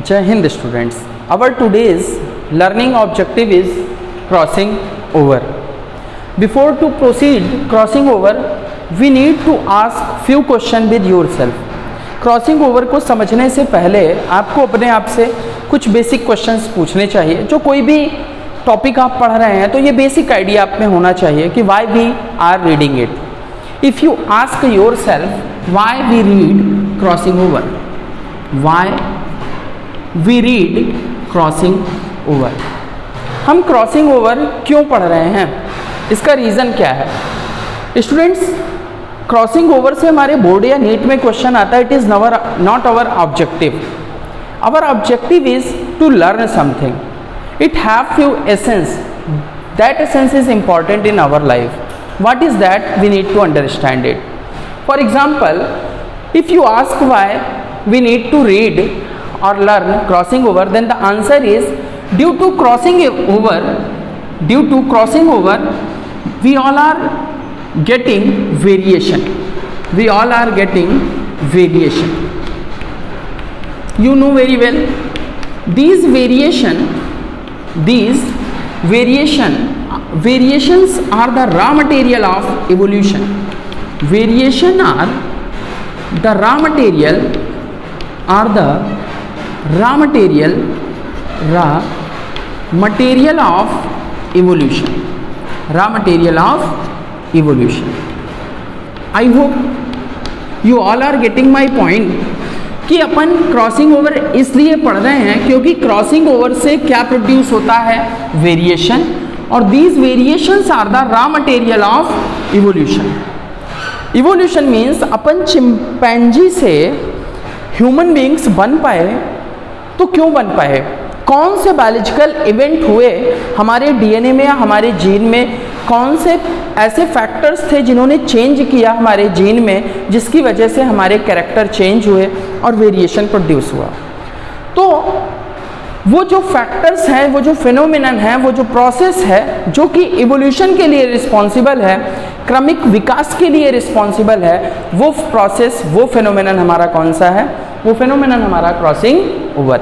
Jai Hind students. Our today's learning objective is crossing over. Before to proceed crossing over, we need to ask few question with yourself. Crossing over को समझने से पहले आपको अपने आप से कुछ बेसिक क्वेश्चंस पूछने चाहिए. जो कोई भी टॉपिक आप पढ़ रहे हैं तो ये बेसिक आइडिया आप में होना चाहिए कि why we are reading it. If you ask yourself why we read crossing over, why we read crossing over, हम क्रॉसिंग ओवर क्यों पढ़ रहे हैं, इसका रीज़न क्या है. स्टूडेंट्स, क्रॉसिंग ओवर से हमारे बोर्ड या नीट में क्वेश्चन आता है. It is not our objective. Our objective is to learn something. It have few essence. That essence is important in our life. What is that, we need to understand it. For example, if you ask why we need to read or learn crossing over, then the answer is due to crossing over we all are getting variation. We all are getting variation. You know very well these variations are the raw material of evolution. Variation are the raw material of evolution. Raw material of evolution. I hope you all are getting my point कि अपन crossing over इसलिए पढ़ रहे हैं क्योंकि crossing over से क्या produce होता है, वेरिएशन. और these variations are the raw material of evolution. Evolution means अपन चिंपैंजी से ह्यूमन बींग्स बन पाए तो क्यों बन पाए, कौन से बायोलॉजिकल इवेंट हुए हमारे डीएनए में या हमारे जीन में, कौन से ऐसे फैक्टर्स थे जिन्होंने चेंज किया हमारे जीन में जिसकी वजह से हमारे कैरेक्टर चेंज हुए और वेरिएशन प्रोड्यूस हुआ. तो वो जो फैक्टर्स हैं, वो जो फिनोमिनन है, वो जो प्रोसेस है जो कि इवोल्यूशन के लिए रिस्पॉन्सिबल है, क्रमिक विकास के लिए रिस्पॉन्सिबल है, वो प्रोसेस, वो फिनोमिनन हमारा कौन सा है, वो फिनोमिनन हमारा क्रॉसिंग ओवर.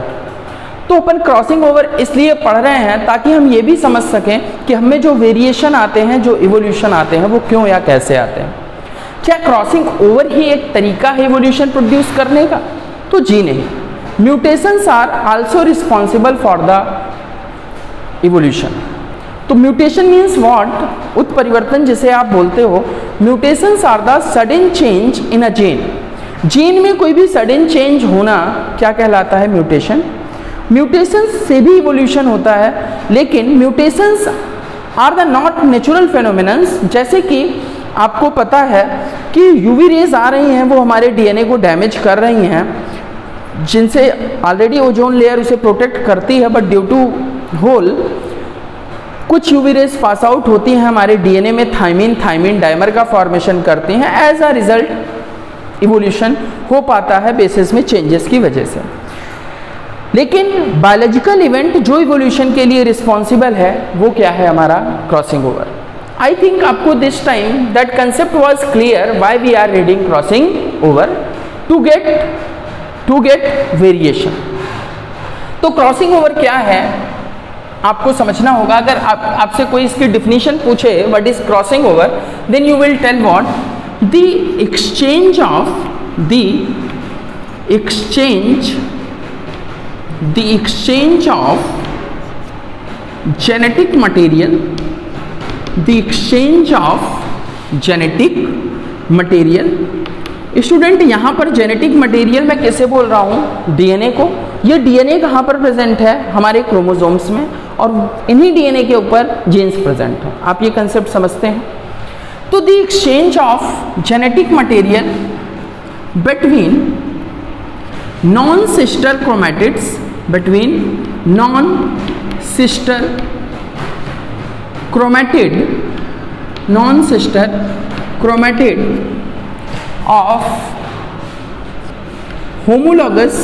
तो अपन क्रॉसिंग ओवर इसलिए पढ़ रहे हैं ताकि हम ये भी समझ सकें कि हमें जो वेरिएशन आते हैं, जो इवोल्यूशन आते हैं, वो क्यों या कैसे आते हैं. क्या क्रॉसिंग ओवर ही एक तरीका है इवोल्यूशन प्रोड्यूस करने का? तो जी नहीं. Mutations are also responsible for the evolution. तो म्यूटेशन मीन्स व्हाट, उत्परिवर्तन जिसे आप बोलते हो. Mutations are the sudden change in a gene. Gene में कोई भी सडन चेंज होना क्या कहलाता है, म्यूटेशन. म्यूटेशंस से भी इवोल्यूशन होता है, लेकिन mutations are the not natural phenomenons. जैसे कि आपको पता है कि यूवी रेज आ रही हैं, वो हमारे डीएनए को डैमेज कर रही हैं, जिनसे ऑलरेडी ओजोन लेयर उसे प्रोटेक्ट करती है, बट ड्यू टू होल कुछ यूवी रेज पास आउट होती हैं हमारे डीएनए में, थायमीन डाइमर का फॉर्मेशन करती हैं. एज अ रिजल्ट इवोल्यूशन हो पाता है बेसिस में चेंजेस की वजह से. लेकिन बायोलॉजिकल इवेंट जो इवोल्यूशन के लिए रिस्पॉन्सिबल है वो क्या है, हमारा क्रॉसिंग ओवर. आई थिंक आपको this time that concept was clear why we are reading crossing over, to get variation. तो क्रॉसिंग ओवर क्या है आपको समझना होगा. अगर आपसे कोई इसकी डिफिनीशन पूछे what is crossing over, then you will tell what, the exchange of genetic material, student यहाँ पर जेनेटिक मटेरियल मैं किसे बोल रहा हूँ, डीएनए को. ये डीएनए कहाँ पर प्रेजेंट है, हमारे क्रोमोसोम्स में, और इन्हीं डीएनए के ऊपर जीन्स प्रेजेंट हैं. आप ये कंसेप्ट समझते हैं. तो the exchange of genetic material between non-sister chromatids, between non-sister chromatid of homologous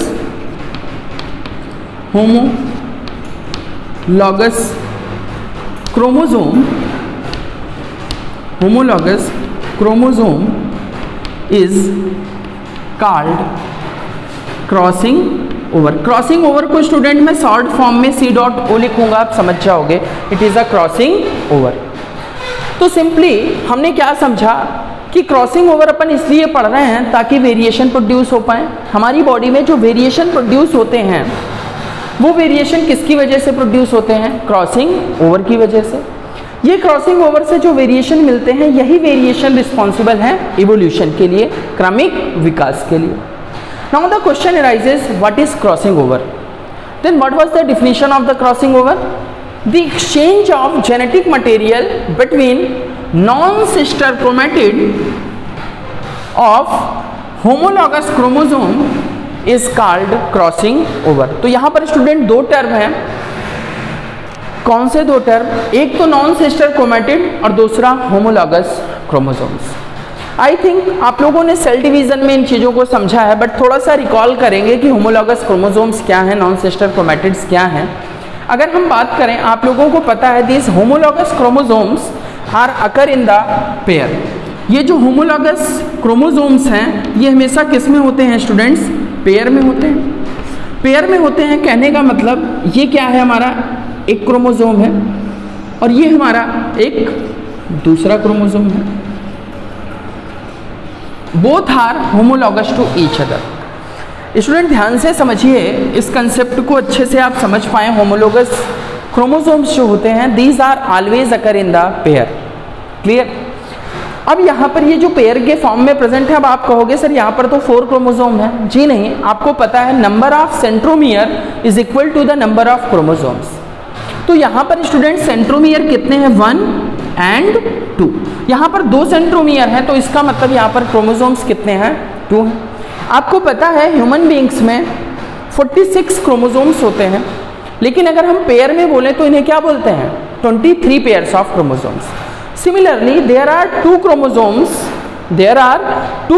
chromosome is called crossing over. Crossing over को स्टूडेंट मैं शॉर्ट फॉर्म में C डॉट O लिखूंगा, आप समझ जाओगे, it is a crossing over. तो simply हमने क्या समझा कि क्रॉसिंग ओवर अपन इसलिए पढ़ रहे हैं ताकि वेरिएशन प्रोड्यूस हो पाए। हमारी बॉडी में जो वेरिएशन प्रोड्यूस होते हैं वो वेरिएशन किसकी वजह से प्रोड्यूस होते हैं? क्रॉसिंग ओवर की वजह से। ये क्रॉसिंग ओवर से जो वेरिएशन मिलते हैं यही वेरिएशन रिस्पॉन्सिबल है इवोल्यूशन के लिए, क्रमिक विकास के लिए। Now the question arises, what is crossing over? Then what was the definition of the crossing over? The exchange of genetic material between non-sister chromatid of homologous chromosome is called crossing over। तो यहाँ पर student दो term हैं। कौन से दो term? एक तो नॉन सिस्टर क्रोमेटिड और दूसरा होमोलॉगस क्रोमोसोम्स। आई थिंक आप लोगों ने सेल डिवीजन में इन चीज़ों को समझा है, बट थोड़ा सा रिकॉल करेंगे कि होमोलॉगस क्रोमोसोम्स क्या हैं, नॉन सिस्टर क्रोमेटिड्स क्या हैं। अगर हम बात करें, आप लोगों को पता है this homologous chromosomes are occur in the pair. ये जो होमोलॉगस क्रोमोसोम्स हैं ये हमेशा किस में होते हैं स्टूडेंट्स? पेयर में होते हैं। पेयर में होते हैं कहने का मतलब ये क्या है, हमारा एक क्रोमोसोम है और ये हमारा एक दूसरा क्रोमोसोम है। Both are homologous to each other. Student ध्यान से समझिए इस कंसेप्ट को, अच्छे से आप समझ पाए। होमोलॉगस क्रोमोसोम्स जो होते हैं these are always occur in the pair. Clear? अब यहाँ पर ये जो पेयर के फॉर्म में प्रेजेंट है, अब आप कहोगे सर यहाँ पर तो 4 क्रोमोसोम है। जी नहीं, आपको पता है number of centromere is equal to the number of chromosomes. तो यहाँ पर स्टूडेंट सेंट्रोमियर कितने हैं? 1 and 2। यहाँ पर 2 सेंट्रोमियर हैं, तो इसका मतलब यहाँ पर क्रोमोसोम्स कितने हैं? 2 हैं। आपको पता है ह्यूमन बींग्स में 46 क्रोमोसोम्स होते हैं, लेकिन अगर हम पेयर में बोले तो इन्हें क्या बोलते हैं? 23 pairs of chromosomes. Similarly there are 2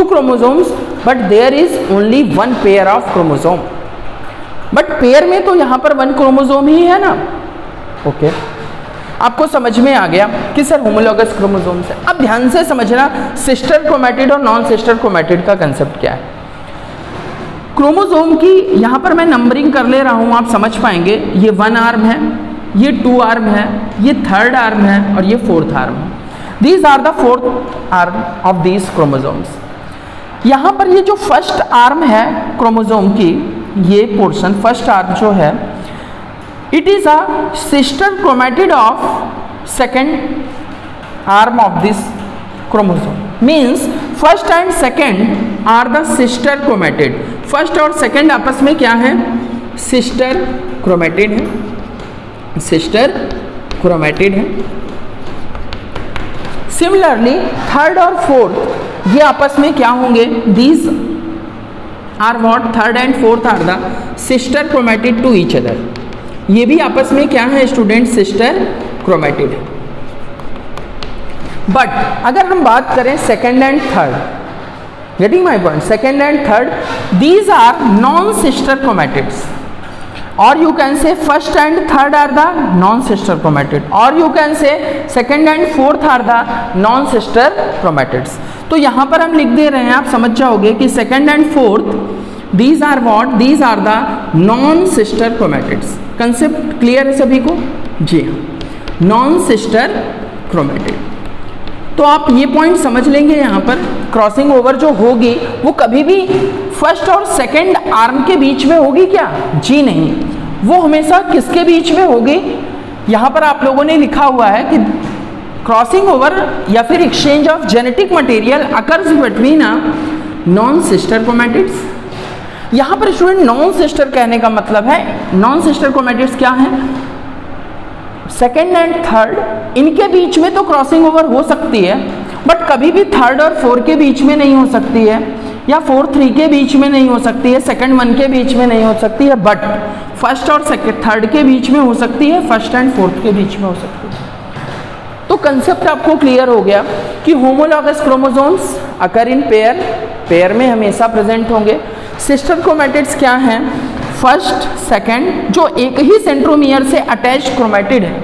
chromosomes but there is only 1 pair of chromosome. But pair में तो यहाँ पर 1 क्रोमोसोम ही है ना। ओके, आपको समझ में आ गया कि सर होमोलॉगस क्रोमोसोम्स है। अब ध्यान से समझना सिस्टर क्रोमेटिड और नॉन सिस्टर क्रोमेटिड का कंसेप्ट क्या है। क्रोमोसोम की यहाँ पर मैं नंबरिंग कर ले रहा हूँ, आप समझ पाएंगे। ये 1 आर्म है, ये 2 आर्म है, ये 3rd आर्म है और ये 4th आर्म है। These are the 4th arm of these chromosomes. यहाँ पर ये जो फर्स्ट आर्म है क्रोमोसोम की, ये पोर्शन फर्स्ट आर्म जो है, it is a sister chromatid of second arm of this chromosome. Means first and second are the sister chromatid. First और सेकेंड आपस में क्या है? सिस्टर क्रोमेटिड है, सिस्टर क्रोमेटिड है। सिमिलरली 3rd और 4th ये आपस में क्या होंगे? These are what? 3rd and 4th are the sister chromatid to each other. ये भी आपस में क्या है स्टूडेंट? सिस्टर क्रोमेटिड है। बट अगर हम बात करें 2nd and 3rd, getting my point, 2nd and 3rd these are non sister chromatids, और you can say 1st and 3rd are the non sister chromatid, और you can say 2nd and 4th are the non sister chromatids. तो यहाँ पर हम लिख दे रहे हैं, आप समझ जाओगे कि 2nd and 4th these are what? These are the non sister chromatids. Concept clear है सभी को? जी हाँ, नॉन सिस्टर क्रोमेटिड। तो आप ये पॉइंट समझ लेंगे यहाँ पर, क्रॉसिंग ओवर जो होगी वो कभी भी फर्स्ट और सेकंड आर्म के बीच में होगी क्या? जी नहीं, वो हमेशा किसके बीच में होगी? यहाँ पर आप लोगों ने लिखा हुआ है कि क्रॉसिंग ओवर या फिर exchange of genetic material occurs between non sister chromatids. यहाँ पर स्टूडेंट नॉन सिस्टर कहने का मतलब है, नॉन सिस्टर क्रोमेटिड्स क्या है? 2nd एंड 3rd इनके बीच में तो क्रॉसिंग ओवर हो सकती है, बट कभी भी 3rd और 4 के बीच में नहीं हो सकती है, या 4th 3 के बीच में नहीं हो सकती है, 2nd 1 के बीच में नहीं हो सकती है, बट 1st और 3rd के बीच में हो सकती है, 1st एंड 4th के बीच में हो सकती है। तो कंसेप्ट आपको क्लियर हो गया कि homologous chromosomes occur in pair, pair में हमेशा प्रेजेंट होंगे। सिस्टर क्रोमेटिड्स क्या हैं? 1st 2nd जो एक ही सेंट्रोमियर से अटैच क्रोमेटिड है,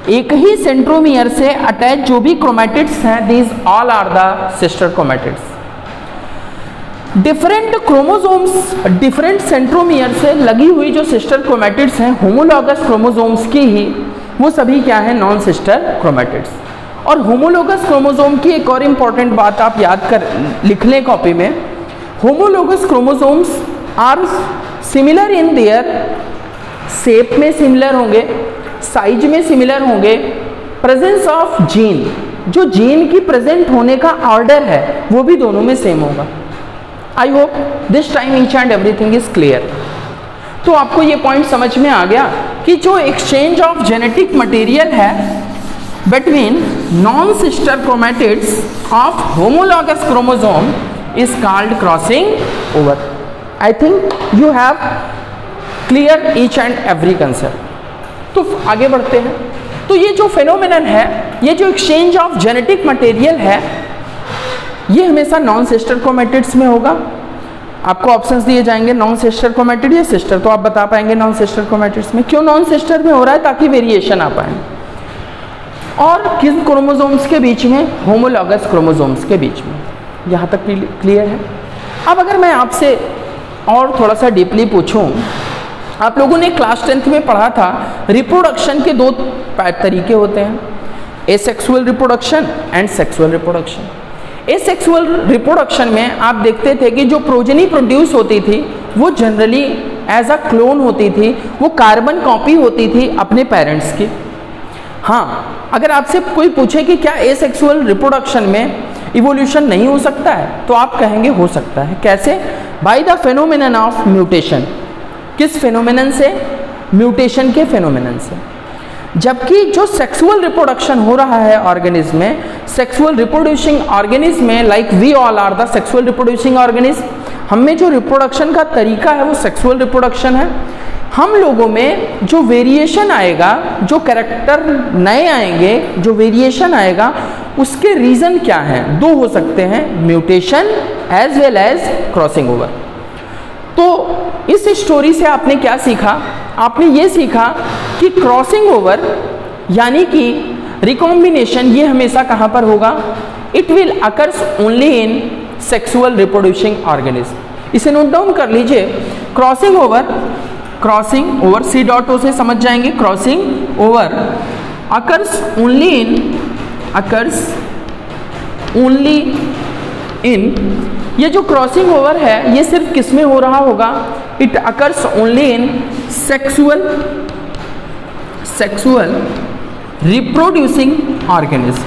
एक ही सेंट्रोमियर से अटैच जो भी क्रोमेटिड्स हैं, these all are the sister chromatids. Different chromosomes different centromere से लगी हुई जो सिस्टर क्रोमैटिड्स हैं होमोलॉगस क्रोमोसोम्स की ही, वो सभी क्या है, नॉन सिस्टर क्रोमैटिड्स। और होमोलॉगस क्रोमोसोम की एक और इम्पॉर्टेंट बात आप याद कर लिख लें कॉपी में, homologous chromosomes are similar in their, shape में सिमिलर होंगे, साइज में सिमिलर होंगे, प्रेजेंस ऑफ जीन, जो जीन की प्रेजेंट होने का ऑर्डर है वो भी दोनों में सेम होगा। I hope this time each and everything is clear. तो आपको ये पॉइंट समझ में आ गया कि जो एक्सचेंज ऑफ जेनेटिक मटेरियल है between non sister chromatids of homologous chromosome is called crossing over. I think you have clear each and every concept. तो आगे बढ़ते हैं। तो ये जो फेनोमेनन है, ये जो एक्सचेंज ऑफ जेनेटिक मटेरियल है, ये हमेशा नॉन सिस्टर क्रोमैटिड्स में होगा। आपको ऑप्शंस दिए जाएंगे नॉन सिस्टर क्रोमैटिड या सिस्टर, तो आप बता पाएंगे नॉन सिस्टर क्रोमैटिड्स में। क्यों नॉन सिस्टर में हो रहा है? ताकि वेरिएशन आ पाए। और किस क्रोमोसोम्स के बीच में? होमोलॉगस क्रोमोसोम्स के बीच में। यहाँ तक क्लियर है। अब अगर मैं आपसे और थोड़ा सा डीपली पूछूं, आप लोगों ने क्लास 10th में पढ़ा था रिप्रोडक्शन के दो तरीके होते हैं, asexual reproduction and sexual reproduction. Asexual reproduction में आप देखते थे कि जो प्रोजेनी प्रोड्यूस होती थी वो जनरली एज अ क्लोन होती थी, वो कार्बन कॉपी होती थी अपने पेरेंट्स की। हाँ, अगर आपसे कोई पूछे कि क्या एसेक्सुअल रिप्रोडक्शन में इवोल्यूशन नहीं हो सकता है, तो आप कहेंगे हो सकता है। कैसे? By the phenomenon of mutation. किस फेनोमेनन से? म्यूटेशन के फेनोमेनन से। जबकि जो सेक्सुअल रिप्रोडक्शन हो रहा है ऑर्गेनिज्म में, सेक्सुअल रिप्रोड्यूसिंग ऑर्गेनिज्म में, like we all are the sexual reproducing organism, हम में जो रिप्रोडक्शन का तरीका है वो सेक्सुअल रिप्रोडक्शन है। हम लोगों में जो वेरिएशन आएगा, जो कैरेक्टर नए आएंगे, जो वेरिएशन आएगा, उसके रीज़न क्या हैं? दो हो सकते हैं, mutation as well as crossing over. तो इस स्टोरी से आपने क्या सीखा? आपने ये सीखा कि क्रॉसिंग ओवर यानी कि रिकॉम्बिनेशन, ये हमेशा कहाँ पर होगा? It will occurs only in sexual reproducing organism. इसे नोट डाउन कर लीजिए। Crossing over C dot O से समझ जाएंगे। Crossing over occurs only in, ये जो क्रॉसिंग ओवर है ये सिर्फ किस में हो रहा होगा? It occurs only in sexual reproducing organism.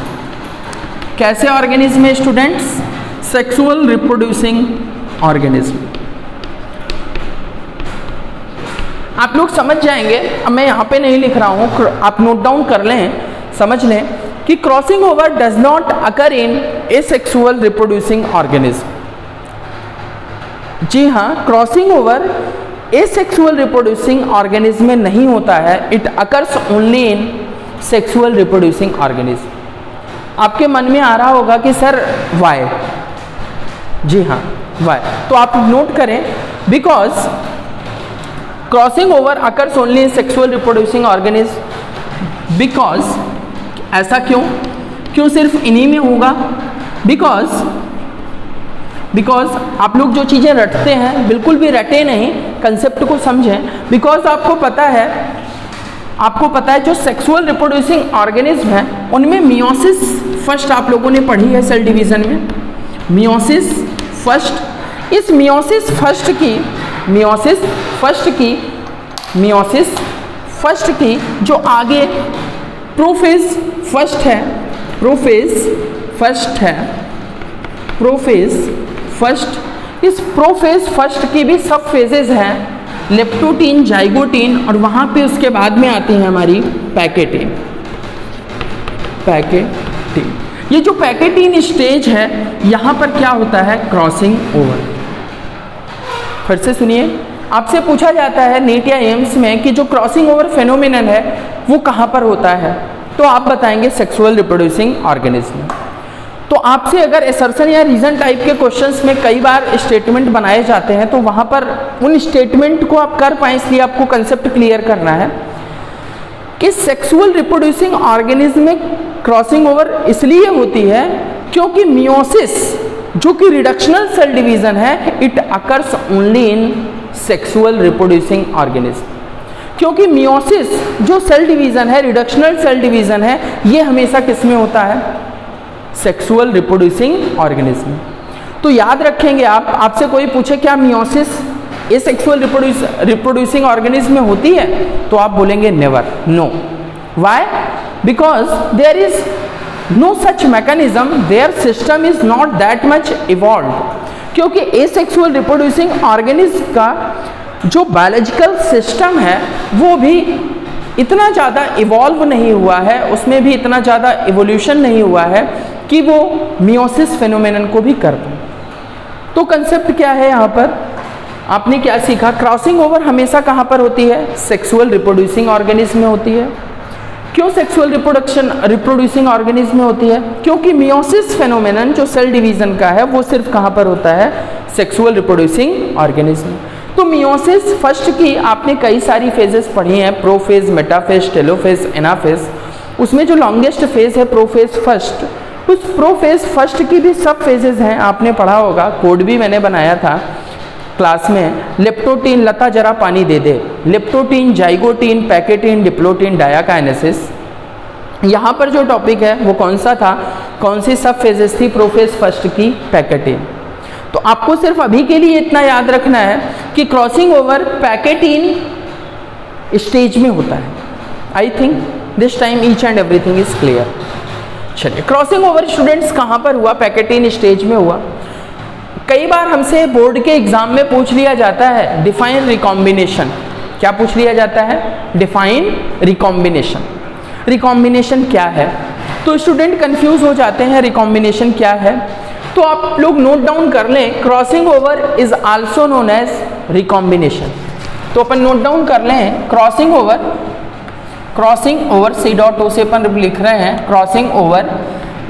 कैसे ऑर्गेनिज्म है स्टूडेंट्स? Sexual reproducing organism. आप लोग समझ जाएंगे, अब मैं यहाँ पे नहीं लिख रहा हूँ, आप नोट डाउन कर लें, समझ लें कि crossing over does not occur in asexual reproducing organism. जी हाँ, crossing over asexual reproducing organism में नहीं होता है। It occurs only in sexual reproducing organism. आपके मन में आ रहा होगा कि सर वाई? जी हाँ, वाई। तो आप नोट करें, because crossing over occurs only in sexual reproducing organism. Because, ऐसा क्यों सिर्फ इन्हीं में होगा? बिकॉज आप लोग जो चीज़ें रटते हैं बिल्कुल भी रटे नहीं, कंसेप्ट को समझें। बिकॉज आपको पता है जो सेक्सुअल रिप्रोड्यूसिंग ऑर्गेनिज्म है उनमें मियोसिस फर्स्ट आप लोगों ने पढ़ी है सेल डिवीज़न में। मियोसिस फर्स्ट, इस मियोसिस फर्स्ट की जो आगे प्रोफेज फर्स्ट, इस प्रोफेज फर्स्ट की भी सब फेजेज हैं, लेप्टोटीन, जाइगोटीन, और वहाँ पे उसके बाद में आती है हमारी पैकेटीन। ये जो पैकेटीन स्टेज है, यहाँ पर क्या होता है? Crossing over. फिर से सुनिए, आपसे पूछा जाता है नीट या एम्स में कि जो क्रॉसिंग ओवर फेनोमेनन है वो कहाँ पर होता है, तो आप बताएंगे सेक्सुअल रिप्रोड्यूसिंग ऑर्गेनिज्म। तो आपसे अगर असर्शन या रीजन टाइप के क्वेश्चंस में कई बार स्टेटमेंट बनाए जाते हैं, तो वहाँ पर उन स्टेटमेंट को आप कर पाएँ, इसलिए आपको कंसेप्ट क्लियर करना है कि सेक्सुअल रिप्रोड्यूसिंग ऑर्गेनिज्म में क्रॉसिंग ओवर इसलिए होती है क्योंकि मियोसिस जो कि रिडक्शनल सेल डिवीजन है, it occurs only in sexual reproducing organism. क्योंकि मियोसिस जो सेल डिवीजन है, रिडक्शनल सेल डिवीजन है, ये हमेशा किस में होता है? Sexual reproducing organism. तो याद रखेंगे आप, आपसे कोई पूछे क्या मियोसिस एसेक्सुअल रिप्रोड्यूसिंग ऑर्गेनिज्म में होती है, तो आप बोलेंगे never, no. Why? Because there is no such mechanism, their system is not that much evolve. क्योंकि एसेक्सुअल रिप्रोड्यूसिंग ऑर्गेनिज्म का जो बायोलॉजिकल सिस्टम है वो भी इतना ज़्यादा इवॉल्व नहीं हुआ है, उसमें भी इतना ज़्यादा इवोल्यूशन नहीं हुआ है कि वो मियोसिस फेनोमेनन को भी कर पाए। तो कंसेप्ट क्या है यहाँ पर? आपने क्या सीखा? क्रॉसिंग ओवर हमेशा कहाँ पर होती है? सेक्सुअल रिप्रोड्यूसिंग ऑर्गेनिज्म में होती है। क्यों सेक्सुअल रिप्रोड्यूसिंग ऑर्गेनिज्म में होती है? क्योंकि मियोसिस फेनोमेनन जो सेल डिवीजन का है वो सिर्फ कहाँ पर होता है? Sexual reproducing organism. तो मियोसिस फर्स्ट की आपने कई सारी फेजेस पढ़ी हैं, प्रोफेज, मेटाफेज, टेलोफेज, एनाफेज। उसमें जो लॉन्गेस्ट फेज है प्रोफेज फर्स्ट, उस प्रोफेज फर्स्ट की भी सब फेजेस हैं, आपने पढ़ा होगा, कोड भी मैंने बनाया था क्लास में। लेप्टोटीन, लता जरा पानी दे दे, लेप्टोटीन, जाइगोटीन, पैकेटीन, डिप्लोटीन, डायाकाइनेसिस। यहाँ पर जो टॉपिक है वो कौन सा था? कौन सी सब फेजेस थी प्रोफेज फर्स्ट की? पैकेटीन। तो आपको सिर्फ अभी के लिए इतना याद रखना है कि क्रॉसिंग ओवर पैकेटीन स्टेज में होता है। I think this time each and everything is clear. चलिए, क्रॉसिंग ओवर स्टूडेंट्स कहाँ पर हुआ? पैकेटीन स्टेज में हुआ। कई बार हमसे बोर्ड के एग्जाम में पूछ लिया जाता है डिफाइन रिकॉम्बिनेशन। क्या पूछ लिया जाता है? Define recombination. रिकॉम्बिनेशन क्या है? तो स्टूडेंट कंफ्यूज हो जाते हैं रिकॉम्बिनेशन क्या है। तो आप लोग नोट डाउन कर लें, crossing over is also known as recombination. तो अपन नोट डाउन कर लें, crossing over C dot O से अपन लिख रहे हैं, crossing over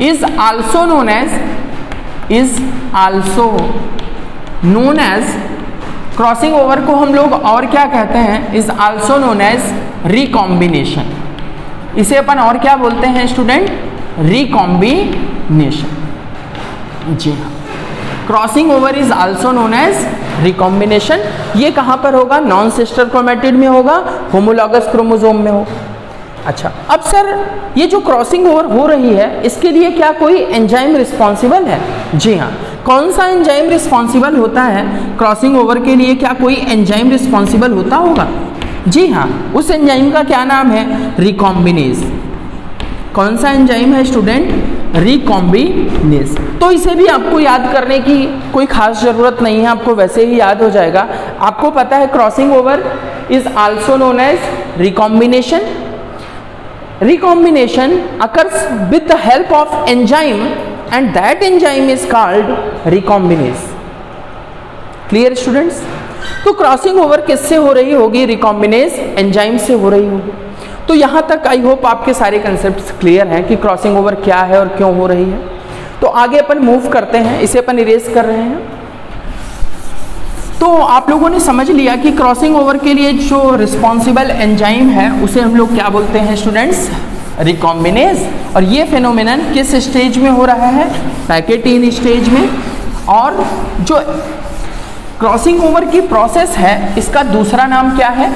is also known as crossing over को हम लोग और क्या कहते हैं? Is also known as recombination. इसे अपन और क्या बोलते हैं स्टूडेंट? रिकॉम्बिनेशन। जी हाँ, crossing over is also known as recombination. ये कहाँ पर होगा? नॉन सिस्टर क्रोमैटिड में होगा, होमोलॉगस क्रोमोसोम में होगा। अच्छा, अब सर ये जो क्रॉसिंग ओवर हो रही है इसके लिए क्या कोई एंजाइम रिस्पॉन्सिबल है? जी हाँ। कौन सा एंजाइम रिस्पॉन्सिबल होता है क्रॉसिंग ओवर के लिए? क्या कोई एंजाइम रिस्पॉन्सिबल होता होगा? जी हाँ, उस एंजाइम का क्या नाम है? रिकॉम्बिनेज। कौन सा एंजाइम है स्टूडेंट? रिकॉम्बिनेज। तो इसे भी आपको याद करने की कोई खास जरूरत नहीं है, आपको वैसे ही याद हो जाएगा। आपको पता है crossing over is also known as recombination. Recombination occurs with the help of enzyme and that enzyme is called recombinase. Clear students? तो क्रॉसिंग ओवर किससे हो रही होगी? रिकॉम्बिनेज एंजाइम से हो रही होगी। तो यहाँ तक आई होप आपके सारे कंसेप्ट्स क्लियर हैं कि क्रॉसिंग ओवर क्या है और क्यों हो रही है। तो आगे अपन मूव करते हैं, इसे अपन इरेज कर रहे हैं। तो आप लोगों ने समझ लिया कि क्रॉसिंग ओवर के लिए जो रिस्पॉन्सिबल एंजाइम है उसे हम लोग क्या बोलते हैं स्टूडेंट्स? रिकॉम्बिनेज। और ये फेनोमेनन किस स्टेज में हो रहा है? पैकेटीन स्टेज में। और जो क्रॉसिंग ओवर की प्रोसेस है इसका दूसरा नाम क्या है?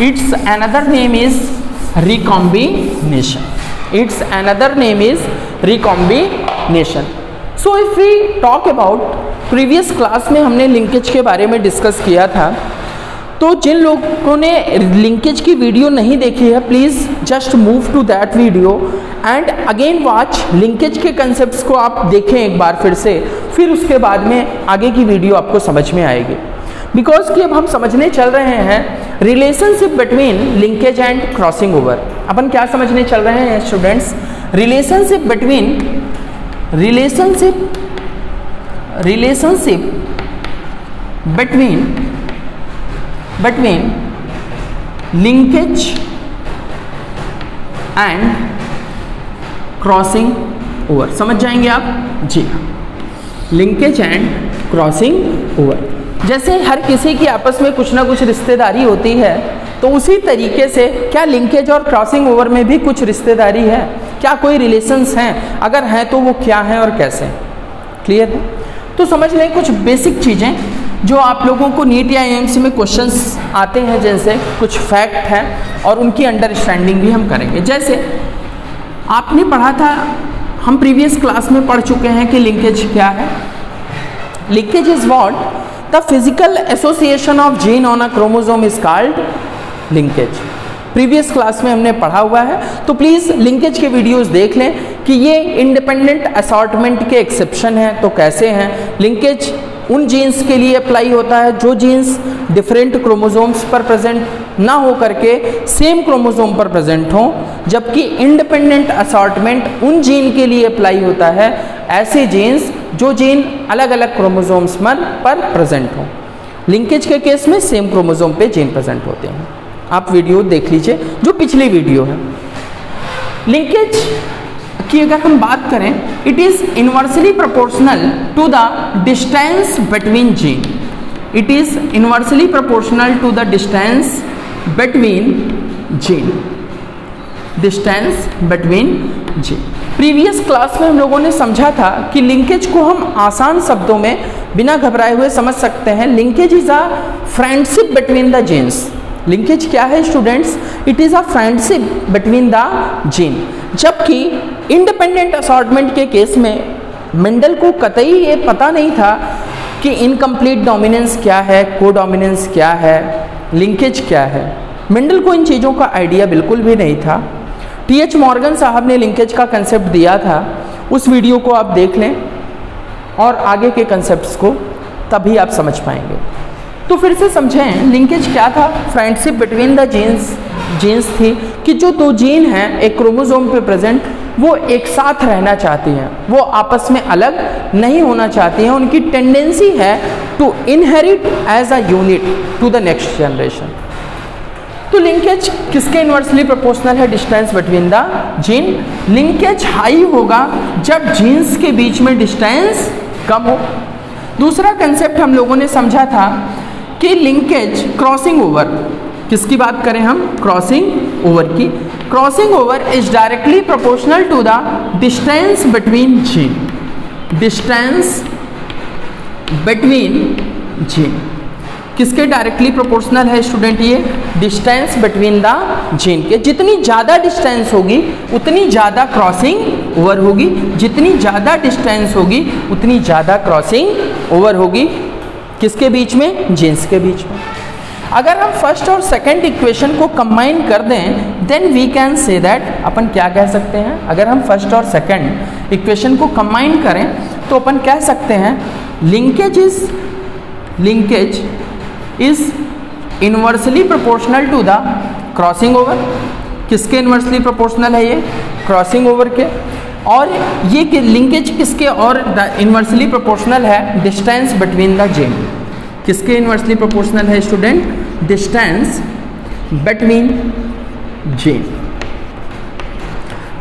It's another name is recombination. It's another name is recombination. So if we talk about, previous class में हमने लिंकेज के बारे में डिस्कस किया था। तो जिन लोगों ने लिंकेज की वीडियो नहीं देखी है please just move to that video and again watch. Linkage के कंसेप्ट्स को आप देखें एक बार फिर से, फिर उसके बाद में आगे की वीडियो आपको समझ में आएगी। बिकॉज कि अब हम समझने चल रहे हैं relationship between linkage and crossing over. अपन क्या समझने चल रहे हैं students? Relationship between linkage and crossing over। समझ जाएंगे आप? जी हाँ, लिंकेज एंड क्रॉसिंग ओवर। जैसे हर किसी की आपस में कुछ ना कुछ रिश्तेदारी होती है, तो उसी तरीके से क्या लिंकेज और क्रॉसिंग ओवर में भी कुछ रिश्तेदारी है? क्या कोई रिलेशंस हैं? अगर हैं तो वो क्या हैं और कैसे? क्लियर है? तो समझ लें कुछ बेसिक चीज़ें जो आप लोगों को नीट या एएमसी में क्वेश्चंस आते हैं, जैसे कुछ फैक्ट हैं और उनकी अंडरस्टैंडिंग भी हम करेंगे। जैसे आपने पढ़ा था, हम प्रीवियस क्लास में पढ़ चुके हैं कि लिंकेज क्या है। Linkage is what? The physical association of gene on a chromosome is called linkage. Previous class में हमने पढ़ा हुआ है, तो प्लीज़ लिंकेज के वीडियोस देख लें कि ये इंडिपेंडेंट असॉर्टमेंट के एक्सेप्शन हैं। तो कैसे हैं? लिंकेज उन जीन्स के लिए अप्लाई होता है जो जीन्स डिफरेंट क्रोमोसोम्स पर प्रेजेंट ना हो करके सेम क्रोमोसोम पर प्रेजेंट हों, जबकि इंडिपेंडेंट असॉर्टमेंट उन जीन के लिए अप्लाई होता है ऐसे जीन्स जो जीन अलग अलग क्रोमोसोम्स पर प्रेजेंट हों। लिंकेज के केस में सेम क्रोमोसोम पे जीन प्रेजेंट होते हैं। आप वीडियो देख लीजिए जो पिछली वीडियो है। लिंकेज की अगर हम बात करें, it is inversely proportional to the distance between gene. It is inversely proportional to the distance between gene. Distance between gene. Previous class में हम लोगों ने समझा था कि लिंकेज को हम आसान शब्दों में बिना घबराए हुए समझ सकते हैं। Linkage is a friendship between the genes. Linkage क्या है students? It is a friendship between the gene. जबकि इंडिपेंडेंट असॉर्टमेंट के केस में मेंडल को कतई ये पता नहीं था कि इनकम्प्लीट डोमिनेंस क्या है, कोडोमिनेंस क्या है, लिंकेज क्या है। मेंडल को इन चीज़ों का आइडिया बिल्कुल भी नहीं था। टी.एच. मॉर्गन साहब ने लिंकेज का कंसेप्ट दिया था, उस वीडियो को आप देख लें और आगे के कंसेप्ट्स को, तभी आप समझ पाएंगे। तो फिर से समझें, लिंकेज क्या था? फ्रेंडशिप बिटवीन द जीन्स थी कि जो दो जीन हैं एक क्रोमोसोम पे प्रेजेंट, वो एक साथ रहना चाहती हैं, वो आपस में अलग नहीं होना चाहती हैं। उनकी टेंडेंसी है to inherit as a unit to the next generation. तो लिंकेज किसके इनवर्सली प्रोपोर्शनल है? Distance between the gene. Linkage high होगा जब जीन्स के बीच में डिस्टेंस कम हो। दूसरा कंसेप्ट हम लोगों ने समझा था कि लिंकेज क्रॉसिंग ओवर, किसकी बात करें हम? क्रॉसिंग ओवर की। Crossing over is directly proportional to the distance between gene. Distance between gene किसके डायरेक्टली प्रोपोर्शनल है स्टूडेंट? ये डिस्टेंस बिटवीन द जीन के। जितनी ज़्यादा डिस्टेंस होगी उतनी ज़्यादा क्रॉसिंग ओवर होगी। जितनी ज़्यादा डिस्टेंस होगी उतनी ज़्यादा क्रॉसिंग ओवर होगी। किसके बीच में? जीन्स के बीच में। अगर हम फर्स्ट और सेकंड इक्वेशन को कंबाइन कर दें, then we can say that, अपन क्या कह सकते हैं? अगर हम फर्स्ट और सेकंड इक्वेशन को कंबाइन करें तो अपन कह सकते हैं linkage is inversely proportional to the crossing over. किसके इनवर्सली प्रोपोर्शनल है? ये क्रॉसिंग ओवर के। और ये लिंकेज किसके और इनवर्सली प्रोपोर्शनल है? Distance between the gene. किसके इनवर्सली प्रोपोर्शनल है student? Distance between gene.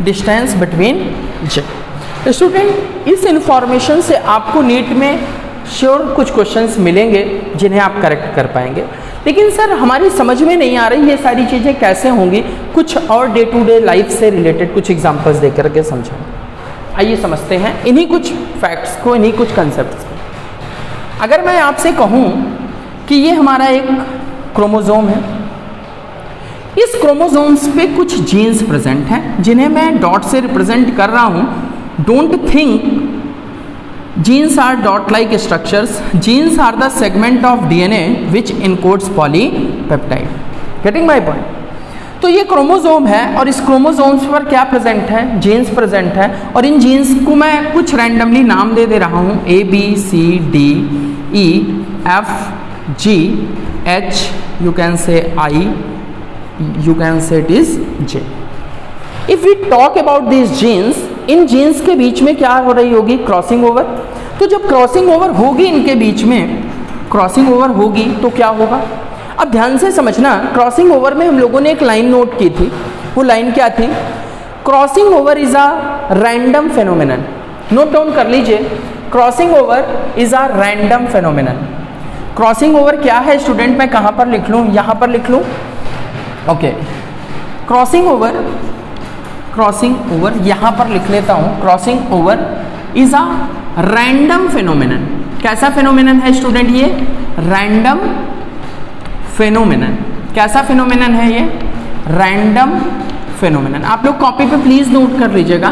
Distance between gene. Student, इस इंफॉर्मेशन से आपको नीट में श्योर कुछ क्वेश्चंस मिलेंगे जिन्हें आप करेक्ट कर पाएंगे। लेकिन सर हमारी समझ में नहीं आ रही ये सारी चीज़ें कैसे होंगी। कुछ और डे टू डे लाइफ से रिलेटेड कुछ एग्जांपल्स दे करके समझाएं। आइए समझते हैं इन्हीं कुछ फैक्ट्स को, इन्हीं कुछ कंसेप्ट्स को। अगर मैं आपसे कहूँ कि ये हमारा एक क्रोमोसोम है, इस क्रोमोसोम्स पे कुछ जीन्स प्रेजेंट हैं जिन्हें मैं डॉट से रिप्रेजेंट कर रहा हूँ। Don't think genes are dot like structures. Genes are the segment of DNA which encodes polypeptide. Getting my point? तो ये क्रोमोसोम है और इस क्रोमोसोम्स पर क्या प्रेजेंट है? जीन्स प्रेजेंट है। और इन जीन्स को मैं कुछ रैंडमली नाम दे रहा हूँ, A B C D E F G H, you can say I, you can say it is J. If we talk about these genes, इन जीन्स के बीच में क्या हो रही होगी? Crossing over. तो जब क्रॉसिंग ओवर होगी इनके बीच में, क्रॉसिंग ओवर होगी तो क्या होगा? अब ध्यान से समझना, क्रॉसिंग ओवर में हम लोगों ने एक लाइन नोट की थी। वो लाइन क्या थी? Crossing over is a random phenomenon. Note down कर लीजिए, crossing over is a random phenomenon. Crossing over क्या है स्टूडेंट? मैं कहाँ पर लिख लूँ? यहाँ पर लिख लूँ। ओके, क्रॉसिंग ओवर यहाँ पर लिख लेता हूँ। Crossing over is a random phenomenon. कैसा फेनोमेनन है स्टूडेंट ये? Random phenomenon. कैसा फेनोमेनन है ये? Random phenomenon. आप लोग कॉपी पे प्लीज नोट कर लीजिएगा,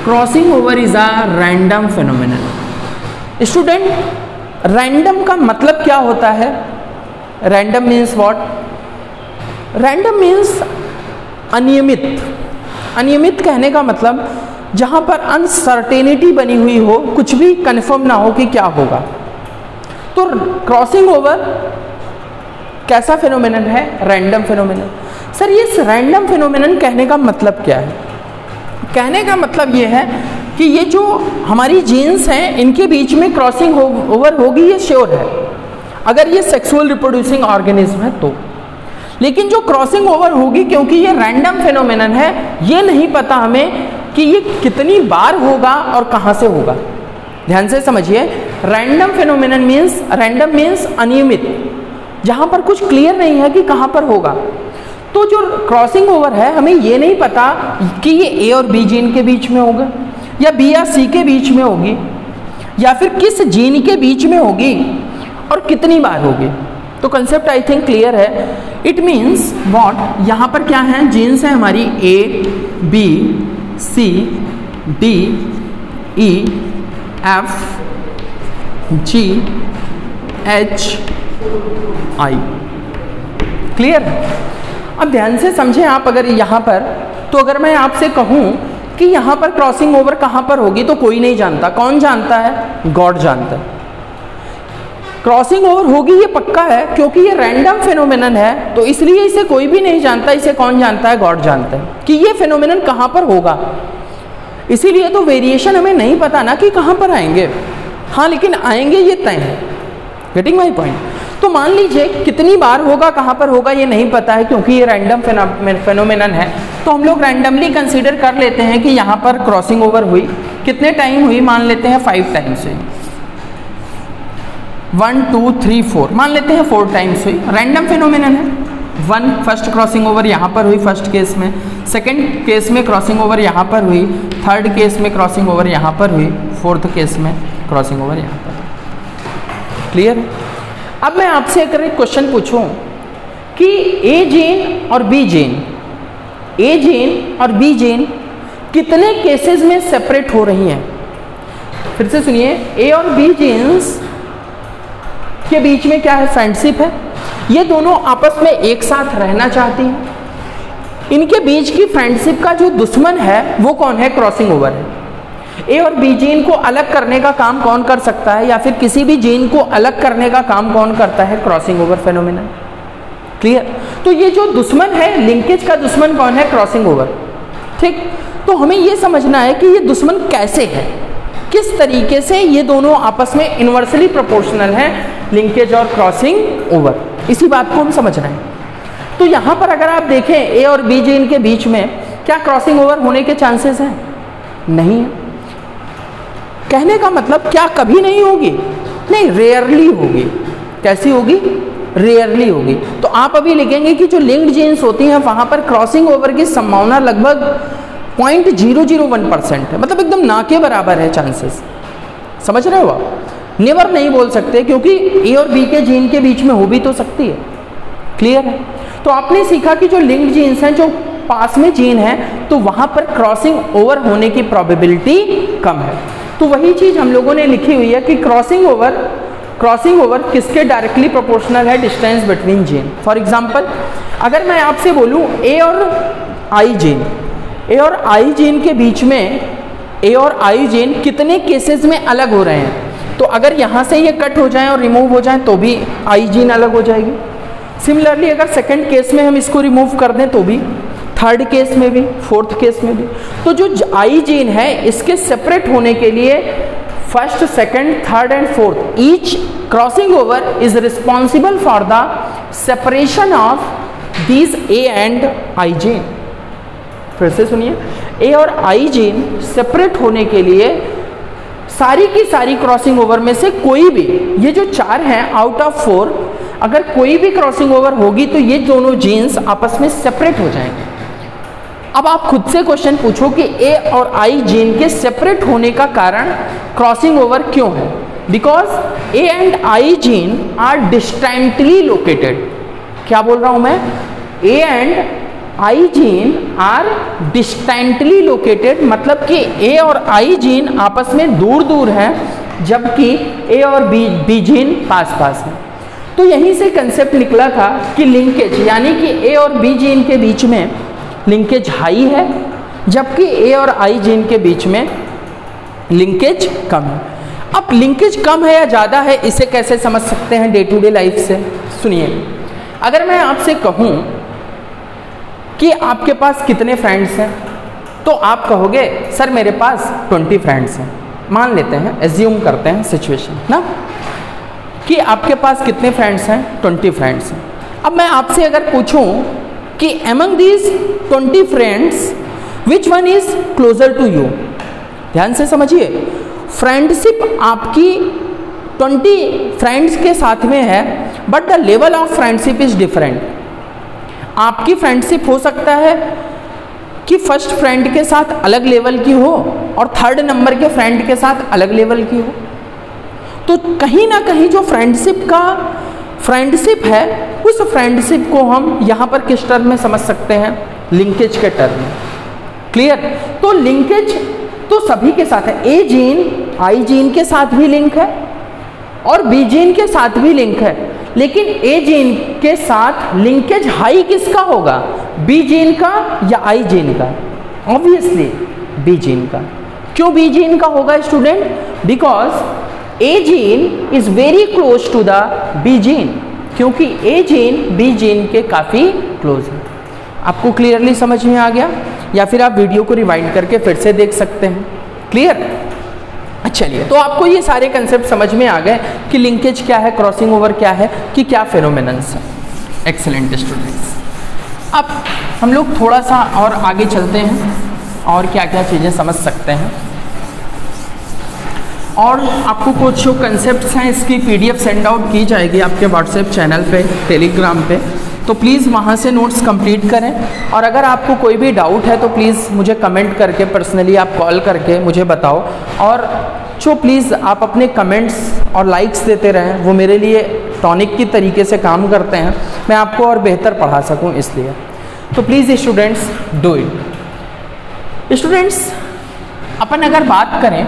crossing over is a random phenomenon. Student random का मतलब क्या होता है? Random means what? Random means अनियमित। अनियमित कहने का मतलब जहां पर अनसर्टेनिटी बनी हुई हो, कुछ भी कंफर्म ना हो कि क्या होगा। तो क्रॉसिंग ओवर कैसा फेनोमेनन है? Random phenomenon. सर ये रैंडम फेनोमेनन कहने का मतलब क्या है? कहने का मतलब ये है कि ये जो हमारी जीन्स हैं इनके बीच में क्रॉसिंग ओवर होगी, ये श्योर है अगर ये सेक्सुअल रिप्रोड्यूसिंग ऑर्गेनिज्म है तो। लेकिन जो क्रॉसिंग ओवर होगी, क्योंकि ये रैंडम फेनोमेनन है, ये नहीं पता हमें कि ये कितनी बार होगा और कहाँ से होगा। ध्यान से समझिए, random phenomenon means, random means अनियमित, जहाँ पर कुछ क्लियर नहीं है कि कहाँ पर होगा। तो जो क्रॉसिंग ओवर है हमें ये नहीं पता कि ये ए और बी जीन के बीच में होगा, या बी या सी के बीच में होगी, या फिर किस जीन के बीच में होगी और कितनी बार होगी। तो कंसेप्ट आई थिंक क्लियर है। इट मीन्स व्हाट, यहाँ पर क्या है? जीन्स है हमारी ए, बी, सी, डी, ई, एफ, जी, एच, आई। क्लियर? अब ध्यान से समझें आप, अगर यहाँ पर, तो अगर मैं आपसे कहूँ कि यहाँ पर क्रॉसिंग ओवर कहाँ पर होगी, तो कोई नहीं जानता। कौन जानता है? गॉड जानता है। क्रॉसिंग ओवर होगी ये पक्का है, क्योंकि ये रैंडम फेनोमेनन है, तो इसलिए इसे कोई भी नहीं जानता। इसे कौन जानता है? गॉड जानता है कि ये फेनोमेनन कहाँ पर होगा। इसीलिए तो वेरिएशन हमें नहीं पता ना कि कहाँ पर आएंगे, हाँ लेकिन आएंगे ये तय है। Getting my point? तो मान लीजिए कितनी बार होगा, कहाँ पर होगा ये नहीं पता है, क्योंकि ये रैंडम फेनोमेनन है। तो हम लोग रैंडमली कंसीडर कर लेते हैं कि यहाँ पर क्रॉसिंग ओवर हुई, कितने टाइम हुई? मान लेते हैं 5 टाइम्स हुई। 1 2 3 4 मान लेते हैं 4 टाइम्स हुई। रैंडम फेनोमेनन है। 1 फर्स्ट क्रॉसिंग ओवर यहाँ पर हुई फर्स्ट केस में, सेकंड केस में क्रॉसिंग ओवर यहाँ पर हुई, थर्ड केस में क्रॉसिंग ओवर यहाँ पर हुई, फोर्थ केस में क्रॉसिंग ओवर यहाँ पर। क्लियर है? अब मैं आपसे अगर एक क्वेश्चन पूछूं कि ए जीन और बी जीन, ए जीन और बी जीन कितने केसेस में सेपरेट हो रही हैं? फिर से सुनिए, ए और बी जीन्स के बीच में क्या है? फ्रेंडशिप है। ये दोनों आपस में एक साथ रहना चाहती हैं। इनके बीच की फ्रेंडशिप का जो दुश्मन है वो कौन है? क्रॉसिंग ओवर है। ए और बी जीन को अलग करने का काम कौन कर सकता है, या फिर किसी भी जीन को अलग करने का काम कौन करता है? Crossing over phenomenon. क्लियर? तो ये जो दुश्मन है, लिंकेज का दुश्मन कौन है? Crossing over. ठीक? तो हमें ये समझना है कि ये दुश्मन कैसे है, किस तरीके से ये दोनों आपस में इन्वर्सली प्रोपोर्शनल हैं, लिंकेज और क्रॉसिंग ओवर। इसी बात को हम समझ रहे हैं। तो यहाँ पर अगर आप देखें ए और बी जीन के बीच में क्या क्रॉसिंग ओवर होने के चांसेस हैं? नहीं है। कहने का मतलब क्या कभी नहीं होगी? नहीं, रेयरली होगी। कैसी होगी? रेयरली होगी। तो आप अभी लिखेंगे कि जो लिंक्ड जीन्स होती हैं वहां पर क्रॉसिंग ओवर की संभावना लगभग 0.001% है, मतलब एकदम ना के बराबर है चांसेस। समझ रहे हो आप? नेवर नहीं बोल सकते, क्योंकि ए और बी के जीन के बीच में हो भी तो सकती है। क्लियर है? तो आपने सीखा कि जो लिंक्ड जीन्स हैं, जो पास में जीन है, तो वहां पर क्रॉसिंग ओवर होने की प्रोबेबिलिटी कम है। तो वही चीज हम लोगों ने लिखी हुई है कि क्रॉसिंग ओवर किसके डायरेक्टली प्रोपोर्शनल है? Distance between gene. For example, अगर मैं आपसे बोलूं ए और आई जीन, ए और आई जीन के बीच में ए और आई जीन कितने केसेस में अलग हो रहे हैं, तो अगर यहाँ से ये कट हो जाए और रिमूव हो जाए तो भी आई जीन अलग हो जाएगी। सिमिलरली अगर सेकंड केस में हम इसको रिमूव कर दें तो भी, थर्ड केस में भी, फोर्थ केस में भी। तो जो आई जीन है इसके सेपरेट होने के लिए first, second, third and fourth, each crossing over is responsible for the separation of these A and I gene. फिर से सुनिए, ए और आई जीन सेपरेट होने के लिए सारी की सारी क्रॉसिंग ओवर में से कोई भी, ये जो 4 हैं आउट ऑफ 4, अगर कोई भी क्रॉसिंग ओवर होगी तो ये दोनों जीन्स आपस में सेपरेट हो जाएंगे। अब आप खुद से क्वेश्चन पूछो कि ए और आई जीन के सेपरेट होने का कारण क्रॉसिंग ओवर क्यों है? Because A and I gene are distantly located. क्या बोल रहा हूं मैं? A and I gene are distantly located, मतलब कि ए और आई जीन आपस में दूर दूर हैं, जबकि ए और बी जीन पास पास हैं। तो यहीं से कंसेप्ट निकला था कि लिंकेज, यानी कि ए और बी जीन के बीच में लिंकेज हाई है, जबकि ए और आई जीन के बीच में लिंकेज कम है। अब लिंकेज कम है या ज़्यादा है, इसे कैसे समझ सकते हैं डे टू डे लाइफ से? सुनिए, अगर मैं आपसे कहूँ कि आपके पास कितने फ्रेंड्स हैं, तो आप कहोगे सर मेरे पास 20 फ्रेंड्स हैं। मान लेते हैं, एज्यूम करते हैं सिचुएशन ना, कि आपके पास कितने फ्रेंड्स हैं? 20 फ्रेंड्स हैं। अब मैं आपसे अगर पूछूं कि among these 20 friends which one is closer to you? ध्यान से समझिए, फ्रेंडशिप आपकी 20 फ्रेंड्स के साथ में है, but the level of friendship is different. आपकी फ्रेंडशिप हो सकता है कि फर्स्ट फ्रेंड के साथ अलग लेवल की हो और थर्ड नंबर के फ्रेंड के साथ अलग लेवल की हो। तो कहीं ना कहीं जो फ्रेंडशिप है, उस फ्रेंडशिप को हम यहाँ पर किस टर्म में समझ सकते हैं? लिंकेज के टर्म में। क्लियर? तो लिंकेज तो सभी के साथ है। ए जीन आई जीन के साथ भी लिंक है और बी जीन के साथ भी लिंक है, लेकिन ए जीन के साथ लिंकेज हाई किसका होगा? बी जीन का या आई जीन का? ऑब्वियसली बी जीन का। क्यों बी जीन का होगा student? Because A gene is very close to the B gene, क्योंकि ए जीन बी जीन के काफ़ी क्लोज है। आपको क्लियरली समझ में आ गया? या फिर आप वीडियो को रिवाइंड करके फिर से देख सकते हैं। क्लियर? चलिए, तो आपको ये सारे कंसेप्ट समझ में आ गए कि लिंकेज क्या है, क्रॉसिंग ओवर क्या है, कि क्या फेनोमेनन्स है। एक्सेलेंट स्टूडेंट्स, अब हम लोग थोड़ा सा और आगे चलते हैं और क्या क्या चीज़ें समझ सकते हैं। और आपको कुछ जो कंसेप्ट्स हैं इसकी PDF सेंड आउट की जाएगी आपके व्हाट्सएप चैनल पे, टेलीग्राम पे, तो प्लीज़ वहाँ से नोट्स कंप्लीट करें। और अगर आपको कोई भी डाउट है तो प्लीज़ मुझे कमेंट करके, पर्सनली आप कॉल करके मुझे बताओ। और जो प्लीज़ आप अपने कमेंट्स और लाइक्स देते रहें, वो मेरे लिए टॉनिक की तरीके से काम करते हैं, मैं आपको और बेहतर पढ़ा सकूँ इसलिए। तो please students do it. Students, अपन अगर बात करें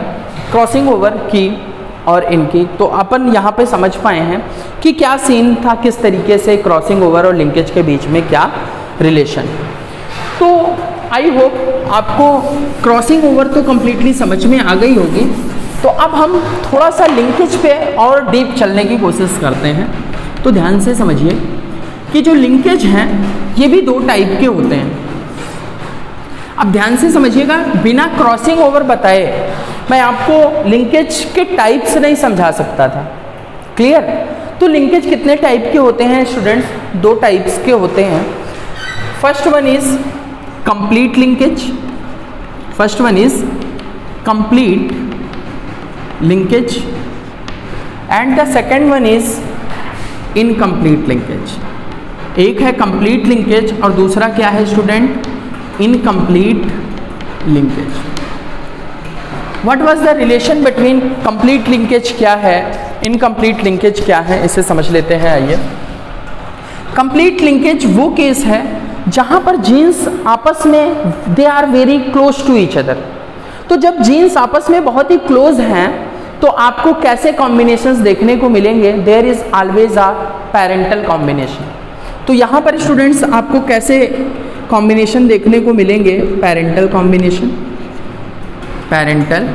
क्रॉसिंग ओवर की और इनकी, तो अपन यहाँ पे समझ पाए हैं कि क्या सीन था, किस तरीके से क्रॉसिंग ओवर और लिंकेज के बीच में क्या रिलेशन। तो आई होप आपको क्रॉसिंग ओवर तो कम्प्लीटली समझ में आ गई होगी। तो अब हम थोड़ा सा लिंकेज पे और डीप चलने की कोशिश करते हैं। तो ध्यान से समझिए कि जो लिंकेज हैं ये भी 2 टाइप के होते हैं। अब ध्यान से समझिएगा, बिना क्रॉसिंग ओवर बताए मैं आपको लिंकेज के टाइप्स नहीं समझा सकता था। क्लियर? तो लिंकेज कितने टाइप के होते हैं स्टूडेंट्स? 2 टाइप्स के होते हैं। First one is complete linkage, first one is complete linkage and the second one is incomplete linkage. एक है कंप्लीट लिंकेज और दूसरा क्या है student? Incomplete linkage. What was the relation between complete linkage क्या है, इनकम्प्लीट लिंकेज क्या है, इसे समझ लेते हैं। आइए, कंप्लीट लिंकेज वो केस है जहां पर जीन्स आपस में they are very close to each other. तो जब जीन्स आपस में बहुत ही क्लोज हैं तो आपको कैसे कॉम्बिनेशंस देखने को मिलेंगे? There is always a parental combination. तो यहाँ पर स्टूडेंट्स आपको कैसे कॉम्बिनेशन देखने को मिलेंगे? Parental combination, parental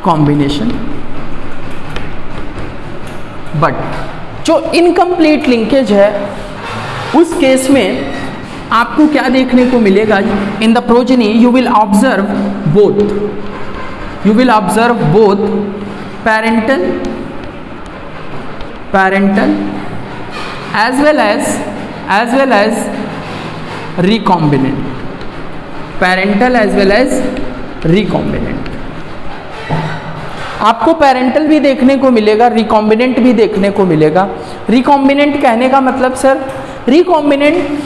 combination. But जो इनकम्प्लीट लिंकेज है उस केस में आपको क्या देखने को मिलेगा? In the progeny you will observe both, you will observe both parental as well as recombinant, parental as well as recombinant। आपको पेरेंटल भी देखने को मिलेगा, रिकॉम्बिनेंट भी देखने को मिलेगा। रिकॉम्बिनेंट कहने का मतलब सर, रिकॉम्बिनेंट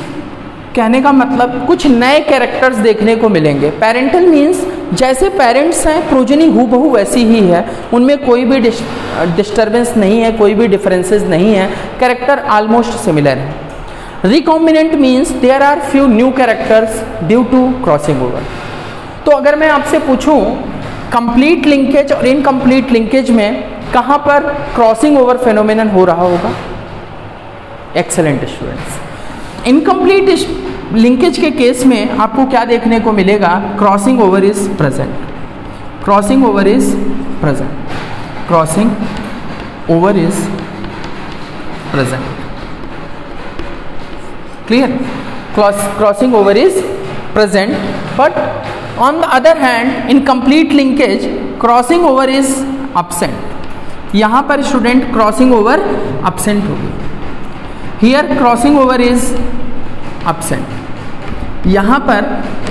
कहने का मतलब कुछ नए कैरेक्टर्स देखने को मिलेंगे। पेरेंटल मीन्स जैसे पेरेंट्स हैं प्रोजनी हूबहू वैसी ही है, उनमें कोई भी डिस्टर्बेंस नहीं है, कोई भी डिफरेंसेस नहीं है, कैरेक्टर ऑलमोस्ट सिमिलर है। Recombinant means there are few new characters due to crossing over. तो अगर मैं आपसे पूछूं कंप्लीट लिंकेज और इनकम्प्लीट लिंकेज में कहाँ पर क्रॉसिंग ओवर फेनोमेनन हो रहा होगा? Excellent students. इनकम्प्लीट लिंकेज के केस में आपको क्या देखने को मिलेगा? Crossing over is present, crossing over is present, crossing over is present. Clear? Crossing over is present, but on the other hand in complete linkage crossing over is absent। यहाँ पर student crossing over absent होगी। Here crossing over is absent, यहाँ पर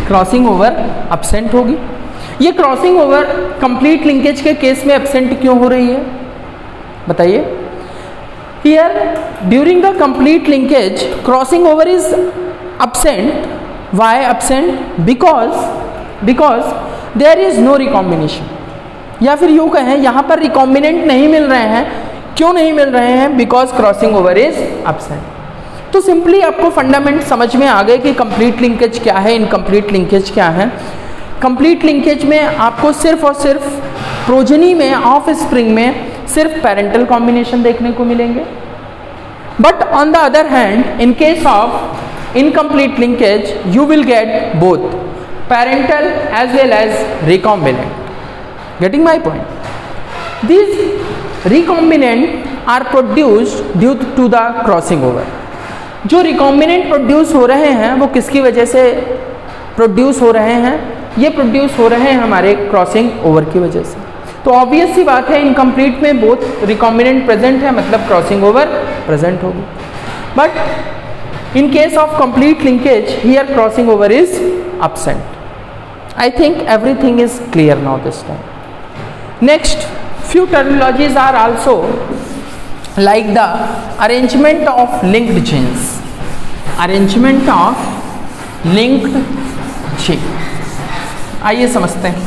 crossing over absent होगी। ये crossing over complete linkage के case में absent क्यों हो रही है बताइए? Here during the complete linkage crossing over is absent। why absent? because there is no recombination, या फिर यूँ कहें यहाँ पर रिकॉम्बिनेंट नहीं मिल रहे हैं। क्यों नहीं मिल रहे हैं? Because crossing over is absent। तो सिंपली आपको फंडामेंट समझ में आ गए कि कंप्लीट लिंकेज क्या है, इनकम्प्लीट लिंकेज क्या है। कंप्लीट लिंकेज में आपको सिर्फ और सिर्फ प्रोजेनी में, ऑफ स्प्रिंग में सिर्फ पेरेंटल कॉम्बिनेशन देखने को मिलेंगे। But on the other hand in case of incomplete linkage you will get both parental as well as recombinant। Getting my point? These recombinant are produced due to the crossing over। जो recombinant produce हो रहे हैं वो किसकी वजह से produce हो रहे हैं? ये प्रोड्यूस हो रहे हैं हमारे क्रॉसिंग ओवर की वजह से। तो ऑब्वियस सी बात है इनकम्प्लीट में बोथ रिकॉम्बिनेंट प्रेजेंट है, मतलब क्रॉसिंग ओवर प्रेजेंट होगी। But in case of complete linkage here crossing over is absent। I think everything is clear now this time. Next, few terminologies are also like the arrangement of linked genes, arrangement of linked gene। आइए समझते हैं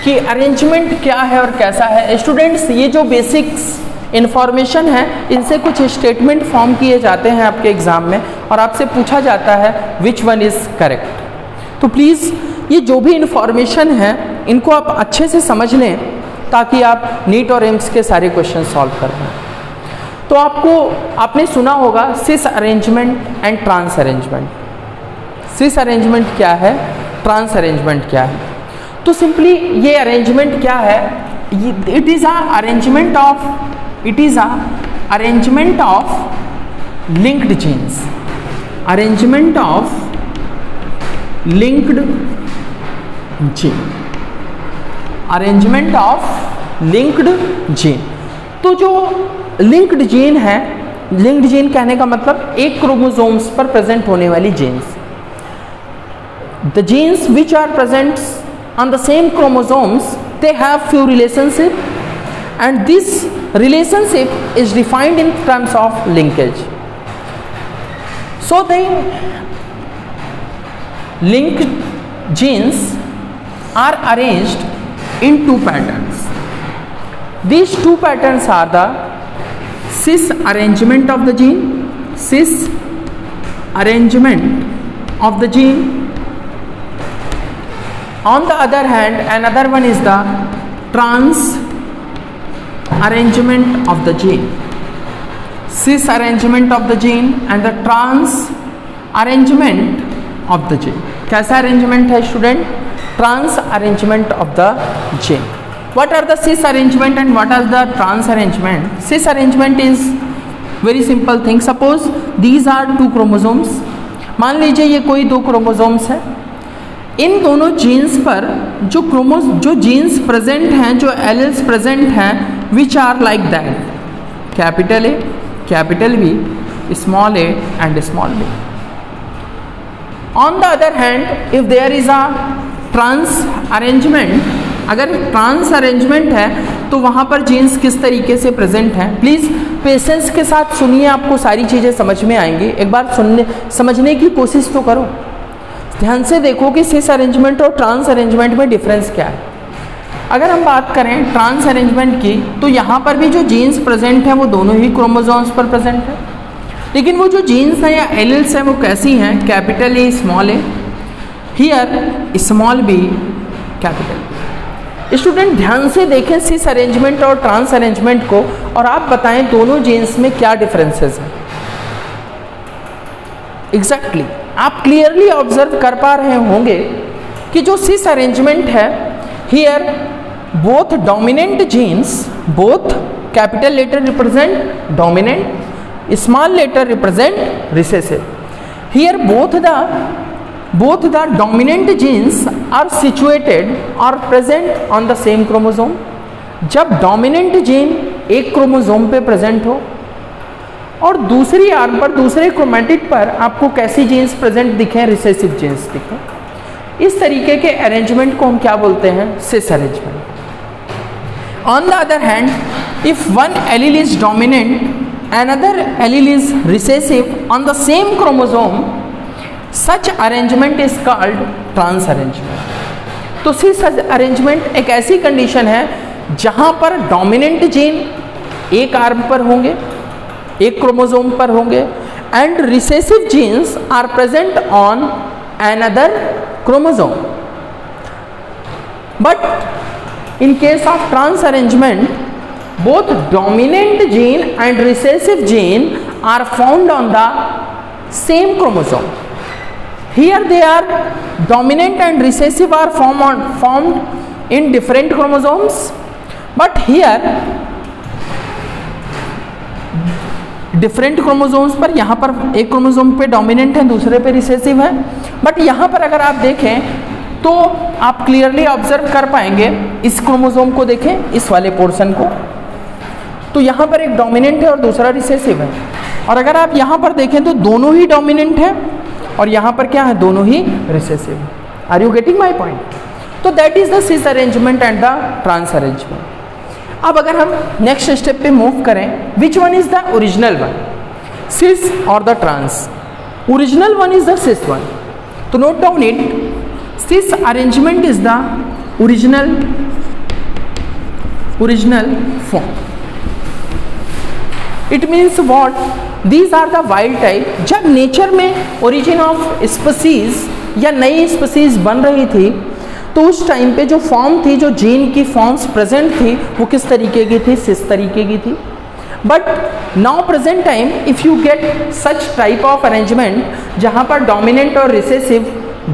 कि arrangement क्या है और कैसा है। Students, ये जो बेसिक्स इन्फॉर्मेशन है इनसे कुछ स्टेटमेंट फॉर्म किए जाते हैं आपके एग्जाम में और आपसे पूछा जाता है विच वन इज करेक्ट। तो प्लीज़ ये जो भी इन्फॉर्मेशन है इनको आप अच्छे से समझ लें ताकि आप नीट और एम्स के सारे क्वेश्चन सॉल्व कर पाएँ। तो आपने सुना होगा cis arrangement and trans arrangement. Cis arrangement क्या है, ट्रांस अरेंजमेंट क्या है? तो सिंपली ये अरेंजमेंट क्या है? It is a arrangement of linked genes, arrangement of linked gene, arrangement of linked gene. तो जो लिंक्ड जीन है, लिंक्ड जीन कहने का मतलब एक क्रोमोसोम्स पर प्रेजेंट होने वाली जीन्स, the genes which are present on the same chromosomes, they have few relationship and this relationship is defined in terms of linkage. So the linked genes are arranged in two patterns. These two patterns are the cis arrangement of the gene, cis arrangement of the gene. On the other hand, another one is the trans arrangement of the gene, cis arrangement of the gene and the trans arrangement of the gene। कैसा arrangement है student? Trans arrangement of the gene. What are the cis arrangement and what are the trans arrangement? Cis arrangement is very simple thing. Suppose these are two chromosomes। मान लीजिए ये कोई दो chromosomes है। इन दोनों jeans पर जो जीन्स प्रेजेंट हैं, जो एलील्स प्रेजेंट हैं, which are like that, capital A, capital B, small A and small B. On the other hand if there is a trans arrangement, अगर ट्रांस अरेंजमेंट है तो वहाँ पर जीन्स किस तरीके से प्रेजेंट हैं? प्लीज़ पेशेंस के साथ सुनिए, आपको सारी चीज़ें समझ में आएंगी। एक बार समझने की कोशिश तो करो, ध्यान से देखो कि सिस अरेंजमेंट और ट्रांस अरेंजमेंट में डिफरेंस क्या है। अगर हम बात करें ट्रांस अरेंजमेंट की, तो यहाँ पर भी जो जीन्स प्रेजेंट हैं वो दोनों ही क्रोमोसोम्स पर प्रेजेंट है, लेकिन वो जो जीन्स हैं या एलील्स हैं वो कैसी हैं, capital A small A, here small B capital. Student ध्यान से देखें सिस अरेंजमेंट और ट्रांस अरेंजमेंट को, और आप बताएं दोनों जीन्स में क्या डिफरेंसेस हैं। एग्जैक्टली आप क्लियरली ऑब्जर्व कर पा रहे होंगे कि जो सिस अरेंजमेंट है, here both dominant genes, both capital letter represent dominant, small letter represent recessive. Here both the dominant genes are situated or present on the same chromosome। जब dominant gene एक chromosome पे present हो और दूसरी arm पर, दूसरे chromatid पर आपको कैसी जीन्स प्रेजेंट दिखें, रिसेसिव जीन्स दिखें, इस तरीके के अरेंजमेंट को हम क्या बोलते हैं, cis arrangement. On the other hand, if one allele is dominant, another allele is recessive on the same chromosome, such arrangement is called trans arrangement। तो सिस अरेंजमेंट एक ऐसी कंडीशन है जहां पर डोमिनेंट जीन एक आर्म पर होंगे, एक क्रोमोसोम पर होंगे, and recessive genes are present on another chromosome। But in case of trans arrangement, both dominant gene and recessive gene are found on the same chromosome। Here they are dominant and recessive are formed in different chromosomes, but here different chromosomes पर, यहाँ पर एक chromosome पे dominant है, दूसरे पे recessive है। But यहाँ पर अगर आप देखें तो आप क्लियरली ऑब्जर्व कर पाएंगे, इस क्रोमोसोम को देखें, इस वाले पोर्शन को, तो यहाँ पर एक डोमिनेंट है और दूसरा रिसेसिव है। और अगर आप यहाँ पर देखें तो दोनों ही डोमिनेंट है और यहाँ पर क्या है, दोनों ही रिसेसिव है। Are you getting my point? तो that is the cis arrangement and the trans arrangement. अब अगर हम नेक्स्ट स्टेप पे मूव करें, which one is the original one, cis और the trans? Original one is the cis one. तो note down it, cis arrangement is the original form. It means what, these are the wild type. जब nature में origin of species या नई species बन रही थी, तो उस टाइम पे जो फॉर्म थी, जो जीन की फॉर्म्स प्रेजेंट थी, वो किस तरीके की थी, सिस तरीके की थी। But now present time if you get such type of arrangement जहाँ पर डोमिनेंट और रिसेसिव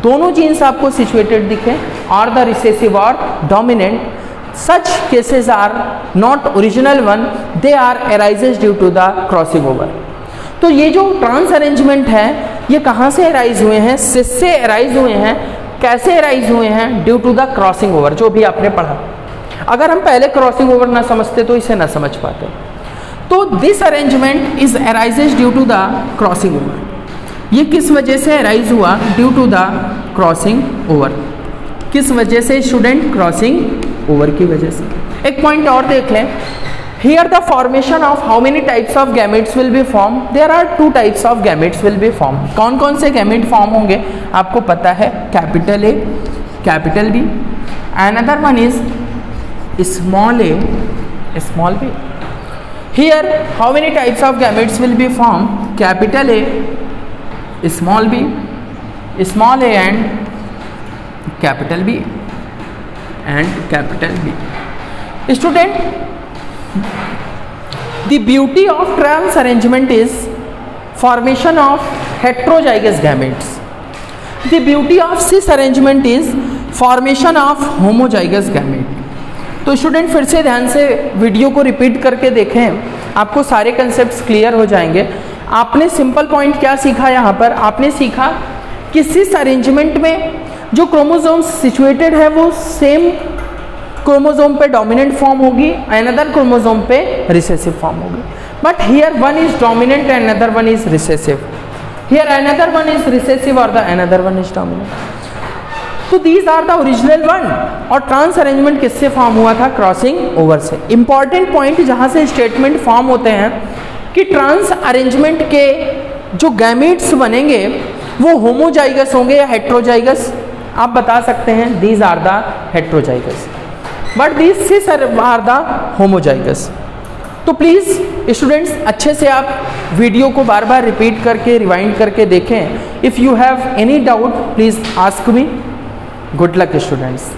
दोनों जीन्स आपको सिचुएटेड दिखे, और द रिसेसिव और dominant, such cases are not original one, they are arises due to the crossing over। तो ये जो ट्रांस अरेंजमेंट है ये कहाँ से अराइज हुए हैं, सिस से अराइज हुए हैं। कैसे अराइज हुए हैं? Due to the crossing over, जो भी आपने पढ़ा। अगर हम पहले क्रॉसिंग ओवर ना समझते तो इसे ना समझ पाते। तो this arrangement is arises due to the crossing over. ये किस वजह से अराइज हुआ? Due to the crossing over. किस वजह से स्टूडेंट? क्रॉसिंग ओवर की वजह से। एक पॉइंट और देख लें, here the formation of how many types of gametes will be form? There are 2 types of gametes will be form. कौन कौन से गैमेट फॉर्म होंगे आपको पता है? Capital A, capital B, another one is small A, small B. Here how many types of gametes will be form? Capital A, small B, small A and capital B and capital B। Student, the beauty of trans arrangement is formation of heterozygous gametes। The beauty of cis arrangement is formation of homozygous gamete। तो student फिर से ध्यान से video को repeat करके देखें, आपको सारे कंसेप्ट्स क्लियर हो जाएंगे। आपने सिंपल पॉइंट क्या सीखा यहाँ पर? आपने सीखा कि सिस अरेंजमेंट में जो क्रोमोसोम्स सिचुएटेड है वो सेम क्रोमोसोम पे डोमिनेंट फॉर्म होगी, अनदर क्रोमोसोम पे रिसेसिव फॉर्म होगी। But here one is dominant and another one is recessive. Here another one is recessive और the another one is dominant. तो these are the original one. और trans arrangement किससे form हुआ था? Crossing over से। Important point जहाँ से statement form होते हैं कि ट्रांस अरेंजमेंट के जो गैमेट्स बनेंगे वो होमोजाइगस होंगे या हेट्रोजाइगस? आप बता सकते हैं these are the heterozygous, but these cis are the homozygous. तो प्लीज़ स्टूडेंट्स अच्छे से आप वीडियो को बार बार रिपीट करके रिवाइंड करके देखें। If you have any doubt please ask me. Good luck students.